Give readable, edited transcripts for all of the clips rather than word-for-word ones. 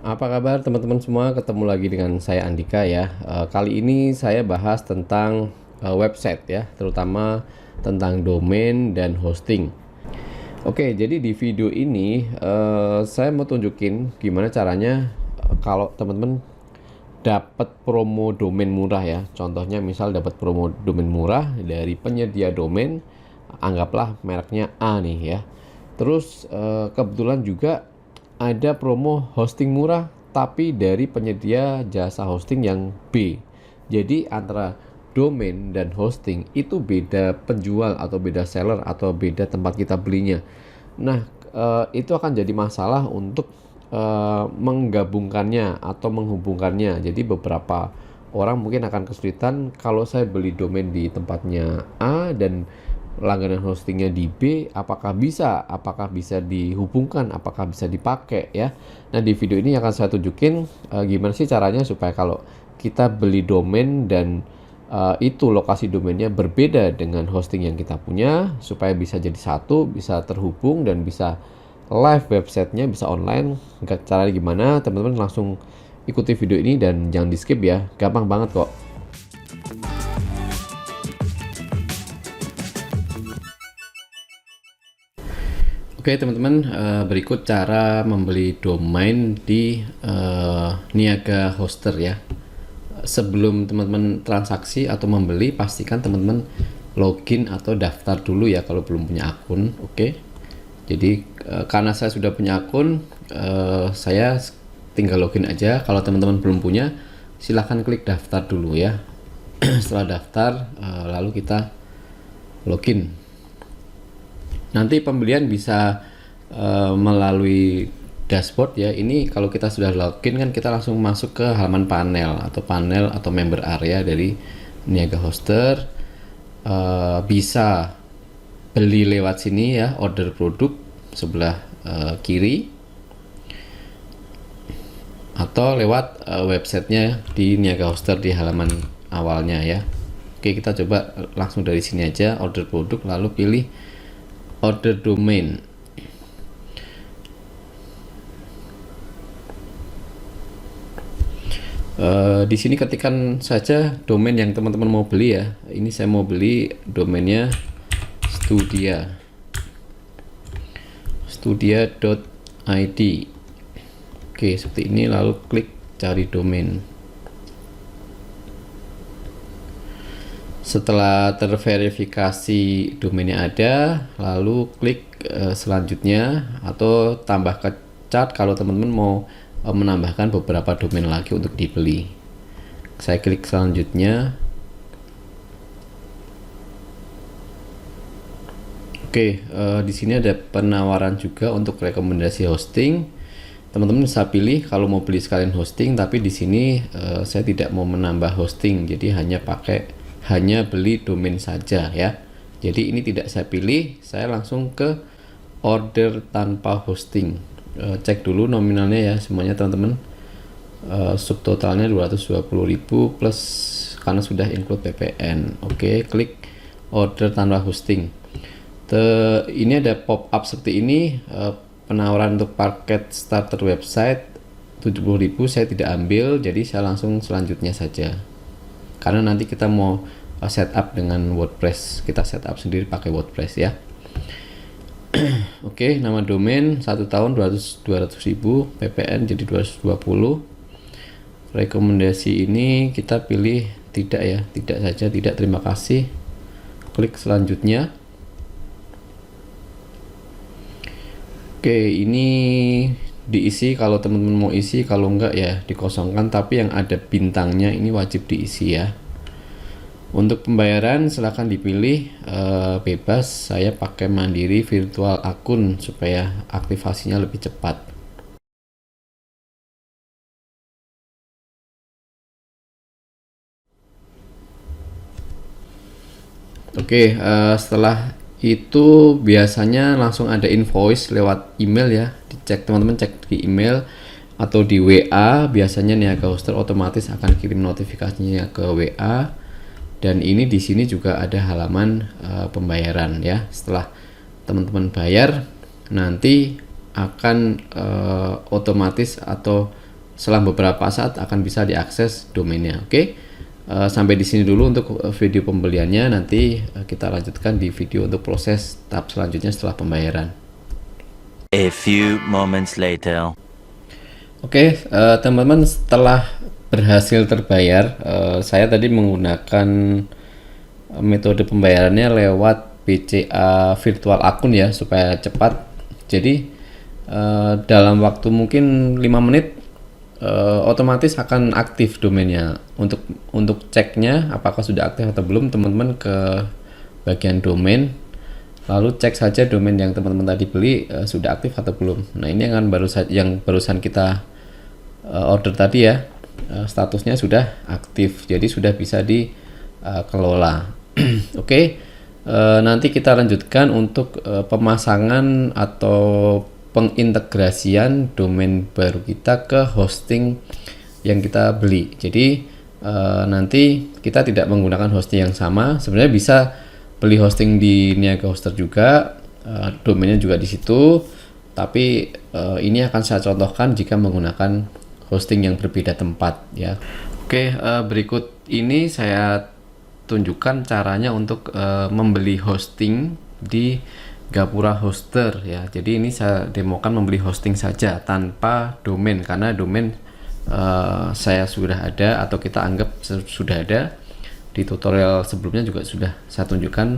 Apa kabar teman-teman semua? Ketemu lagi dengan saya Andika ya. Kali ini saya bahas tentang website ya, terutama tentang domain dan hosting. Oke, jadi di video ini saya mau tunjukin gimana caranya kalau teman-teman dapat promo domain murah ya. Contohnya misal dapat promo domain murah dari penyedia domain, anggaplah mereknya A nih ya. Terus kebetulan juga ada promo hosting murah tapi dari penyedia jasa hosting yang B. Jadi antara domain dan hosting itu beda penjual atau beda seller atau beda tempat kita belinya. Nah, itu akan jadi masalah untuk menggabungkannya atau menghubungkannya. Jadi beberapa orang mungkin akan kesulitan kalau saya beli domain di tempatnya A dan langganan hostingnya di B, apakah bisa dihubungkan, apakah bisa dipakai ya. Nah, di video ini akan saya tunjukin gimana sih caranya supaya kalau kita beli domain dan itu lokasi domainnya berbeda dengan hosting yang kita punya, supaya bisa jadi satu, bisa terhubung dan bisa live websitenya, bisa online. Caranya gimana? Teman-teman langsung ikuti video ini dan jangan di skip ya, gampang banget kok. Oke teman-teman, berikut cara membeli domain di Niaga Hoster ya. Sebelum teman-teman transaksi atau membeli, pastikan teman-teman login atau daftar dulu ya kalau belum punya akun. Oke. Jadi karena saya sudah punya akun, saya tinggal login aja. Kalau teman-teman belum punya, silahkan klik daftar dulu ya. Setelah daftar, lalu kita login. Nanti pembelian bisa melalui dashboard ya. Ini kalau kita sudah login kan kita langsung masuk ke halaman panel atau member area dari Niaga Hoster. Bisa beli lewat sini ya, order produk sebelah kiri, atau lewat websitenya di Niaga Hoster di halaman awalnya ya. Oke, kita coba langsung dari sini aja, order produk, lalu pilih order domain. Di sini ketikkan saja domain yang teman-teman mau beli ya. Ini saya mau beli domainnya studia.id. Oke, seperti ini, lalu klik cari domain. Setelah terverifikasi domainnya ada, lalu klik selanjutnya atau tambah ke chart kalau teman-teman mau menambahkan beberapa domain lagi untuk dibeli. Saya klik selanjutnya. Oke, di sini ada penawaran juga untuk rekomendasi hosting. Teman-teman bisa pilih kalau mau beli sekalian hosting, tapi di sini saya tidak mau menambah hosting, jadi hanya beli domain saja ya. Jadi ini tidak saya pilih, saya langsung ke order tanpa hosting. Cek dulu nominalnya ya semuanya teman-teman. Subtotalnya 220.000 plus karena sudah include PPN. Oke, klik order tanpa hosting. Ini ada pop up seperti ini, penawaran untuk paket starter website 70.000 saya tidak ambil, jadi saya langsung selanjutnya saja. Karena nanti kita mau setup dengan WordPress, kita setup sendiri pakai WordPress ya. Oke, nama domain 1 tahun 200.000, PPN jadi 220. Rekomendasi ini kita pilih tidak ya, tidak saja, tidak, terima kasih. Klik selanjutnya. Oke, ini diisi kalau teman-teman mau isi, kalau enggak ya dikosongkan, tapi yang ada bintangnya ini wajib diisi ya. Untuk pembayaran silahkan dipilih bebas, saya pakai mandiri virtual akun supaya aktivasinya lebih cepat. Oke, setelah itu biasanya langsung ada invoice lewat email ya. Dicek teman-teman, cek di email atau di WA. Biasanya Niaga Hoster otomatis akan kirim notifikasinya ke WA. Dan ini di sini juga ada halaman pembayaran ya. Setelah teman-teman bayar, nanti akan otomatis atau setelah beberapa saat akan bisa diakses domainnya. Oke, sampai di sini dulu untuk video pembeliannya. Nanti kita lanjutkan di video untuk proses tahap selanjutnya setelah pembayaran. A few moments later. Oke, teman-teman, setelah berhasil terbayar, saya tadi menggunakan metode pembayarannya lewat BCA virtual akun ya, supaya cepat. Jadi dalam waktu mungkin 5 menit otomatis akan aktif domainnya. Untuk ceknya apakah sudah aktif atau belum, teman-teman ke bagian domain, lalu cek saja domain yang teman-teman tadi beli sudah aktif atau belum. Nah, ini yang barusan kita order tadi ya, statusnya sudah aktif, jadi sudah bisa dikelola. Oke, nanti kita lanjutkan untuk pemasangan atau pengintegrasian domain baru kita ke hosting yang kita beli. Jadi nanti kita tidak menggunakan hosting yang sama. Sebenarnya bisa beli hosting di Niaga Hoster juga, domainnya juga di situ. Tapi ini akan saya contohkan jika menggunakan hosting yang berbeda tempat ya. Oke, berikut ini saya tunjukkan caranya untuk membeli hosting di Gapura Hoster ya. Jadi ini saya demokan membeli hosting saja tanpa domain, karena domain saya sudah ada atau kita anggap sudah ada. Di tutorial sebelumnya juga sudah saya tunjukkan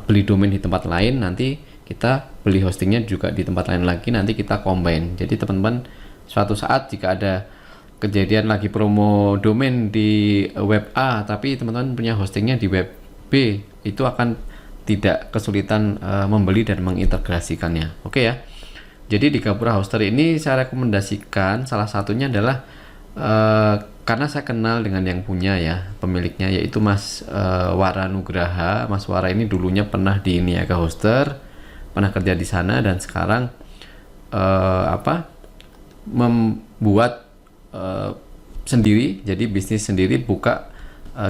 beli domain di tempat lain, nanti kita beli hostingnya juga di tempat lain lagi, nanti kita combine. Jadi teman-teman, suatu saat jika ada kejadian lagi promo domain di web A tapi teman-teman punya hostingnya di web B, itu akan tidak kesulitan membeli dan mengintegrasikannya. Oke ya. Jadi di Gapura Hoster ini saya rekomendasikan, salah satunya adalah karena saya kenal dengan yang punya ya, pemiliknya, yaitu Mas Wara Nugraha. Mas Wara ini dulunya pernah di Niaga Hoster, pernah kerja di sana, dan sekarang membuat sendiri, jadi bisnis sendiri, buka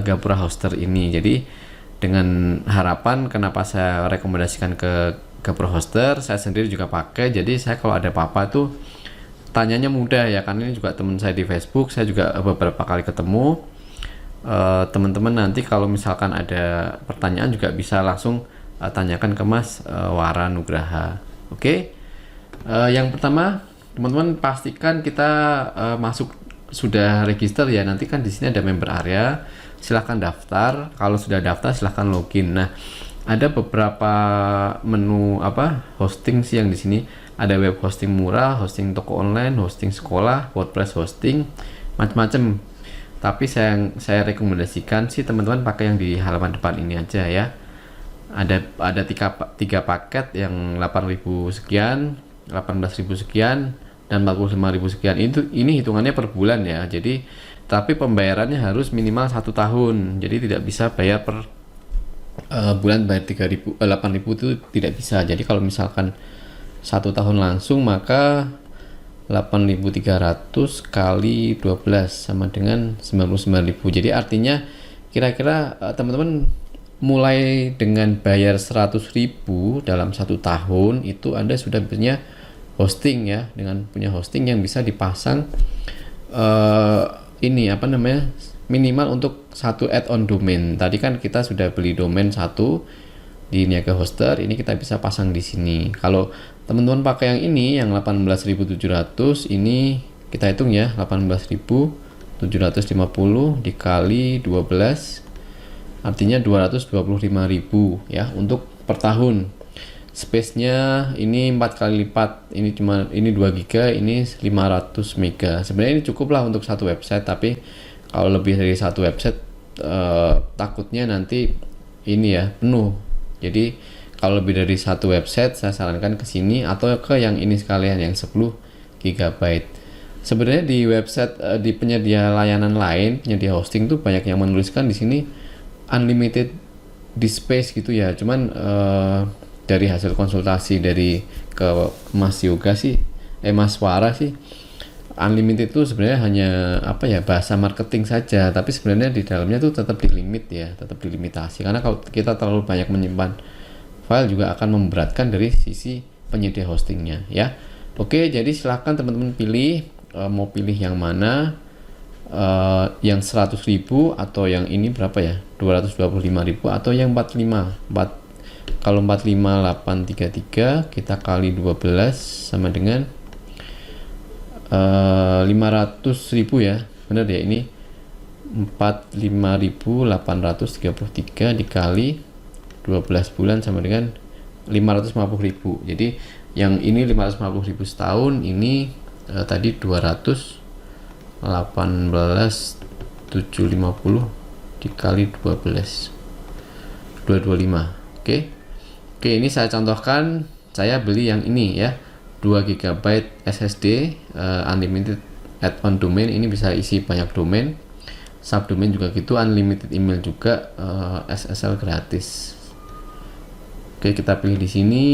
Gapura Hoster ini. Jadi dengan harapan, kenapa saya rekomendasikan ke Gapura Hoster, saya sendiri juga pakai. Jadi saya kalau ada apa-apa tuh tanyanya mudah ya, karena ini juga teman saya di Facebook, saya juga beberapa kali ketemu. Teman-teman nanti kalau misalkan ada pertanyaan juga bisa langsung tanyakan ke Mas Wara Nugraha. Oke. Yang pertama, teman-teman pastikan kita sudah register ya. Nanti kan di sini ada member area, silahkan daftar. Kalau sudah daftar silahkan login. Nah, ada beberapa menu hosting sih yang di sini. Ada web hosting murah, hosting toko online, hosting sekolah, WordPress hosting, macam-macam. Tapi saya rekomendasikan sih teman-teman pakai yang di halaman depan ini aja ya. Ada tiga paket yang 8.000 sekian, 18.000 sekian, dan 45.000 sekian. Ini hitungannya per bulan ya. Jadi tapi pembayarannya harus minimal 1 tahun. Jadi tidak bisa bayar per bulan, bayar 8.000 itu tidak bisa. Jadi kalau misalkan 1 tahun langsung, maka 8.300 kali 12 sama dengan 99.000. Jadi artinya kira-kira teman-teman mulai dengan bayar 100.000 dalam 1 tahun itu Anda sudah punya hosting ya, dengan punya hosting yang bisa dipasang minimal untuk 1 add-on domain. Tadi kan kita sudah beli domain 1 di Niaga Hoster, ini kita bisa pasang di sini. Kalau teman-teman pakai yang ini, yang 18.700, ini kita hitung ya, 18.750 dikali 12, artinya 225.000 ya untuk per tahun. Space-nya ini 4 kali lipat, ini 2 GB, ini 500 MB. Sebenarnya ini cukup lah untuk satu website, tapi kalau lebih dari satu website takutnya nanti ini ya penuh. Jadi kalau lebih dari satu website saya sarankan ke sini atau ke yang ini sekalian, yang 10 GB. Sebenarnya di website di penyedia layanan lain, penyedia hosting tuh banyak yang menuliskan di sini unlimited disk space gitu ya. Cuman dari hasil konsultasi ke Mas Wara sih, unlimited itu sebenarnya hanya bahasa marketing saja, tapi sebenarnya di dalamnya tuh tetap dilimitasi, karena kalau kita terlalu banyak menyimpan file juga akan memberatkan dari sisi penyedia hostingnya ya. Oke, jadi silahkan teman-teman pilih mau pilih yang mana, yang 100.000 atau yang ini berapa ya, 225.000 atau yang 45. Kalau 45833 kita kali 12 sama dengan 500.000 ya, benar ya, ini 45.833 dikali 12 bulan sama dengan 550.000. Jadi yang ini 550.000 setahun, ini tadi 218.750 dikali 12 225. Oke, ini saya contohkan, saya beli yang ini ya, 2 GB SSD unlimited add-on domain, ini bisa isi banyak domain, subdomain juga gitu, unlimited email juga, SSL gratis. Oke, kita pilih di sini,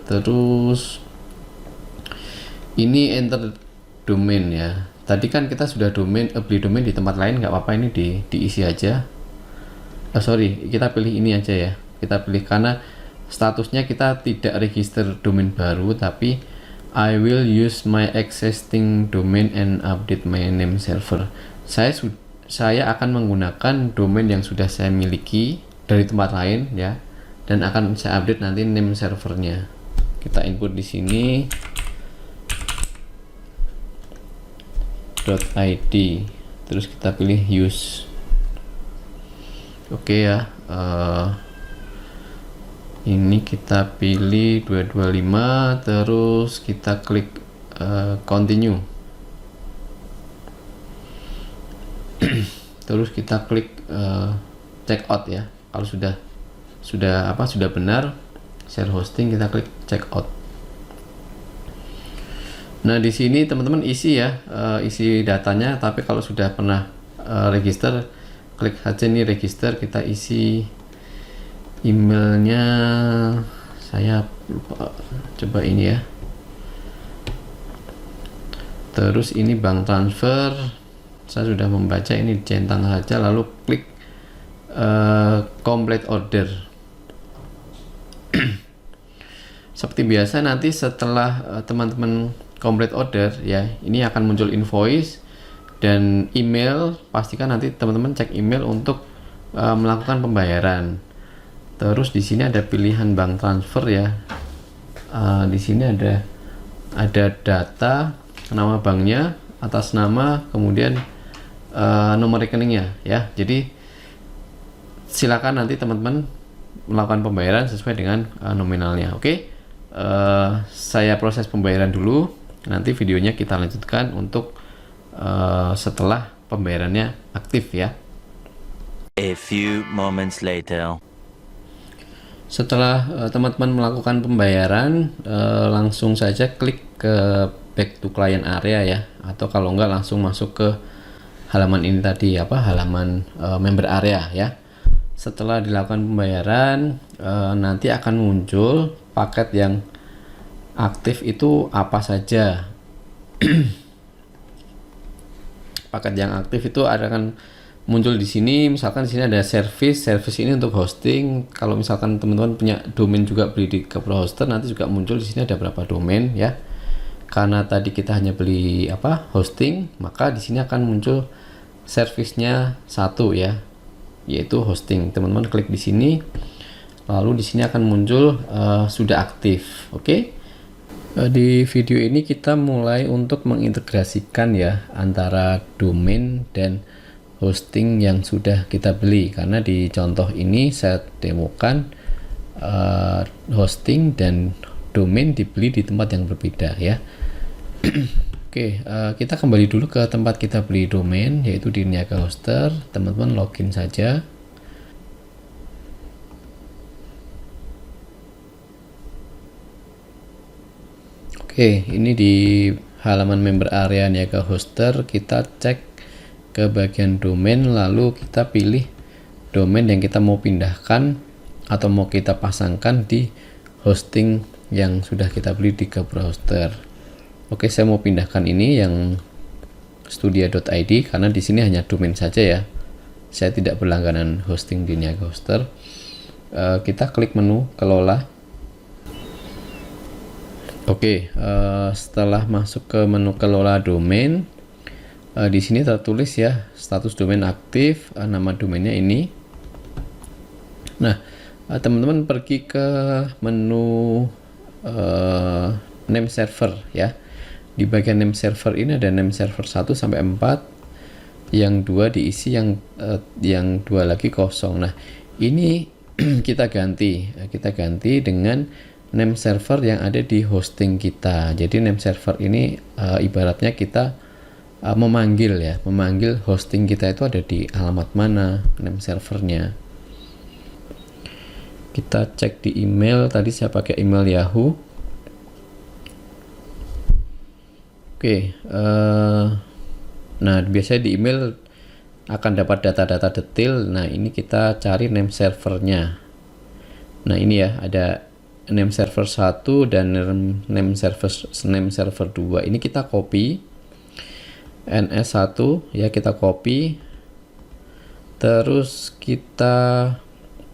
terus ini enter domain ya. Tadi kan kita sudah beli domain di tempat lain, nggak apa-apa, ini diisi aja. Kita pilih ini aja ya. Kita pilih karena statusnya kita tidak register domain baru, tapi I will use my existing domain and update my name server. Saya akan menggunakan domain yang sudah saya miliki dari tempat lain ya, dan akan saya update nanti name servernya. Kita input di sini .id, terus kita pilih use. Oke ya, ini kita pilih 225, terus kita klik continue. Terus kita klik check out ya. Kalau sudah benar share hosting, kita klik check out. Nah, di sini teman-teman isi ya, isi datanya, tapi kalau sudah pernah register, klik saja nih register, kita isi emailnya, saya lupa, coba ini ya. Terus ini bank transfer, saya sudah membaca, ini centang saja, lalu klik complete order. Seperti biasa, nanti setelah teman-teman complete order ya, ini akan muncul invoice dan email. Pastikan nanti teman-teman cek email untuk melakukan pembayaran. Terus di sini ada pilihan bank transfer ya. Di sini ada data, nama banknya, atas nama, kemudian nomor rekeningnya ya. Jadi silakan nanti teman-teman melakukan pembayaran sesuai dengan nominalnya. Oke, saya proses pembayaran dulu. Nanti videonya kita lanjutkan untuk setelah pembayarannya aktif ya. A few moments later. Setelah teman-teman melakukan pembayaran, langsung saja klik ke back to client area ya, atau kalau enggak langsung masuk ke halaman ini tadi, halaman member area ya. Setelah dilakukan pembayaran, nanti akan muncul paket yang aktif itu apa saja. Paket yang aktif itu akan muncul di sini. Misalkan di sini ada service ini untuk hosting. Kalau misalkan teman-teman punya domain juga beli di Kepro Hoster, nanti juga muncul di sini ada berapa domain ya. Karena tadi kita hanya beli hosting, maka di sini akan muncul service-nya satu ya, yaitu hosting. Teman-teman klik di sini, lalu di sini akan muncul sudah aktif. Oke. Di video ini kita mulai untuk mengintegrasikan ya antara domain dan hosting yang sudah kita beli, karena di contoh ini saya demokan hosting dan domain dibeli di tempat yang berbeda ya. Oke, kita kembali dulu ke tempat kita beli domain, yaitu di Niaga Hoster. Teman-teman login saja. Oke, ini di halaman member area Niaga Hoster, kita cek ke bagian domain, lalu kita pilih domain yang kita mau pindahkan atau mau kita pasangkan di hosting yang sudah kita beli di Kepro Hoster. Oke, saya mau pindahkan ini yang studia.id karena di sini hanya domain saja ya. Saya tidak berlangganan hosting di Niaga Hoster. Kita klik menu kelola. Oke, setelah masuk ke menu kelola domain, di sini tertulis ya status domain aktif, nama domainnya ini. Nah, teman-teman pergi ke menu name server ya. Di bagian name server ini ada name server 1 sampai 4, yang 2 diisi, yang 2 lagi kosong. Nah, ini kita ganti dengan name server yang ada di hosting kita. Jadi name server ini ibaratnya kita memanggil hosting kita itu ada di alamat mana name servernya. Kita cek di email, tadi saya pakai email Yahoo. Oke, nah biasanya di email akan dapat data-data detail. Nah, ini kita cari name servernya. Nah, ini ya, ada name server 1 dan name server 2. Ini kita copy NS1 ya, kita copy. Terus kita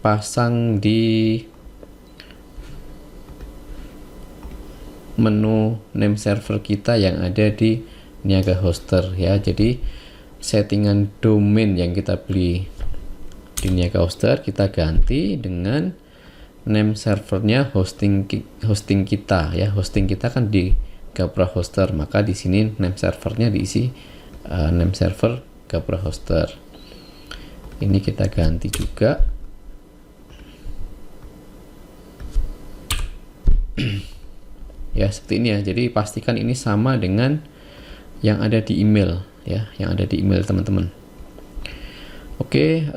pasang di menu name server kita yang ada di Niaga Hoster ya. Jadi settingan domain yang kita beli di Niaga Hoster kita ganti dengan name servernya hosting kita ya. Hosting kita kan di Gapura Hoster, maka di sini name servernya diisi name server Gapura Hoster. Ini kita ganti juga. Ya, seperti ini ya. Jadi pastikan ini sama dengan yang ada di email ya, yang ada di email teman-teman. Oke,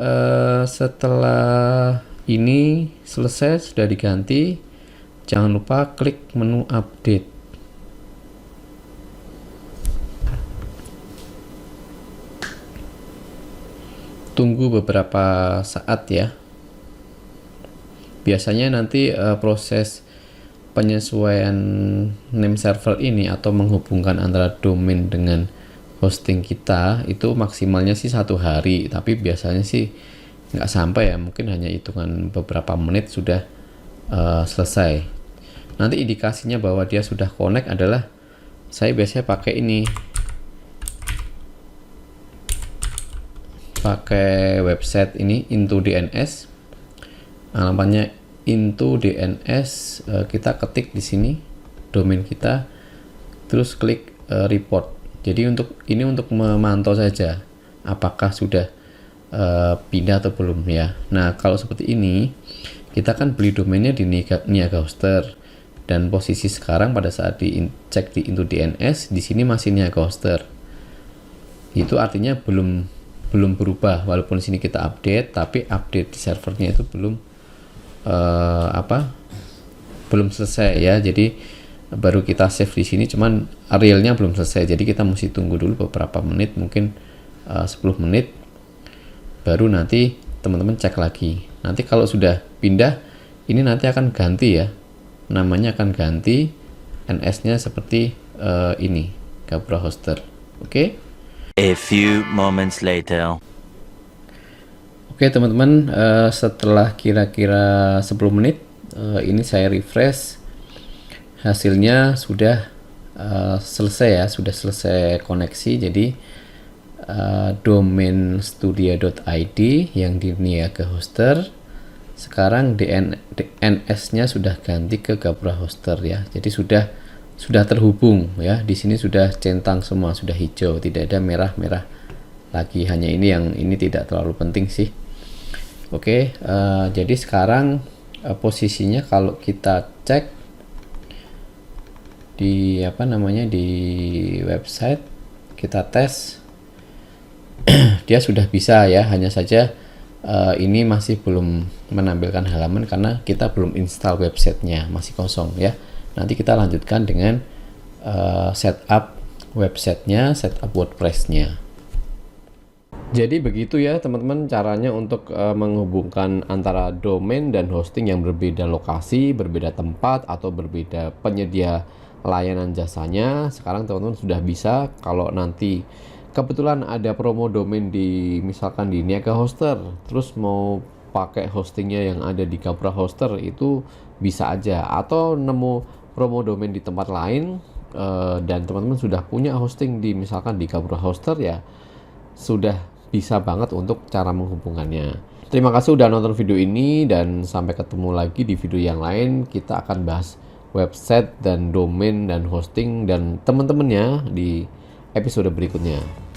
setelah ini selesai, sudah diganti, jangan lupa klik menu update. Tunggu beberapa saat ya. Biasanya nanti proses penyesuaian name server ini atau menghubungkan antara domain dengan hosting kita itu maksimalnya sih 1 hari, tapi biasanya sih nggak sampai ya, mungkin hanya hitungan beberapa menit sudah selesai. Nanti indikasinya bahwa dia sudah connect adalah saya biasanya pakai ini, pakai website ini Into DNS, alamatnya Into DNS. Kita ketik di sini domain kita, terus klik report. Jadi untuk memantau saja apakah sudah pindah atau belum ya. Nah, kalau seperti ini kita kan beli domainnya di Niaga Hoster, dan posisi sekarang pada saat dicek di Into DNS di sini masih Niaga Hoster. Itu artinya belum berubah, walaupun di sini kita update, tapi update di servernya itu belum selesai ya. Jadi baru kita save di sini, cuman realnya belum selesai. Jadi kita mesti tunggu dulu beberapa menit, mungkin 10 menit, baru nanti teman-teman cek lagi. Nanti kalau sudah pindah, ini nanti akan ganti ya, namanya akan ganti, NS-nya seperti ini, Gapura Hoster. Oke? A few moments later. Oke teman-teman, setelah kira-kira 10 menit ini saya refresh, hasilnya sudah selesai ya, sudah selesai koneksi. Jadi domain studia.id yang di Niaga Hoster sekarang DNS-nya sudah ganti ke Gapura Hoster ya. Jadi sudah terhubung ya. Di sini sudah centang semua, sudah hijau, tidak ada merah-merah lagi. Hanya ini yang ini tidak terlalu penting sih. Oke, jadi sekarang posisinya kalau kita cek di di website, kita tes, dia sudah bisa ya. Hanya saja ini masih belum menampilkan halaman karena kita belum install websitenya, masih kosong ya. Nanti kita lanjutkan dengan setup websitenya, setup WordPress-nya. Jadi begitu ya teman-teman caranya untuk menghubungkan antara domain dan hosting yang berbeda lokasi, berbeda tempat, atau berbeda penyedia layanan jasanya. Sekarang teman-teman sudah bisa. Kalau nanti kebetulan ada promo domain misalkan di Niaga Hoster, terus mau pakai hostingnya yang ada di Gapura Hoster, itu bisa aja. Atau nemu promo domain di tempat lain dan teman-teman sudah punya hosting di misalkan di Gapura Hoster, ya sudah bisa banget untuk cara menghubungkannya. Terima kasih udah nonton video ini dan sampai ketemu lagi di video yang lain. Kita akan bahas website dan domain dan hosting dan teman-temannya di episode berikutnya.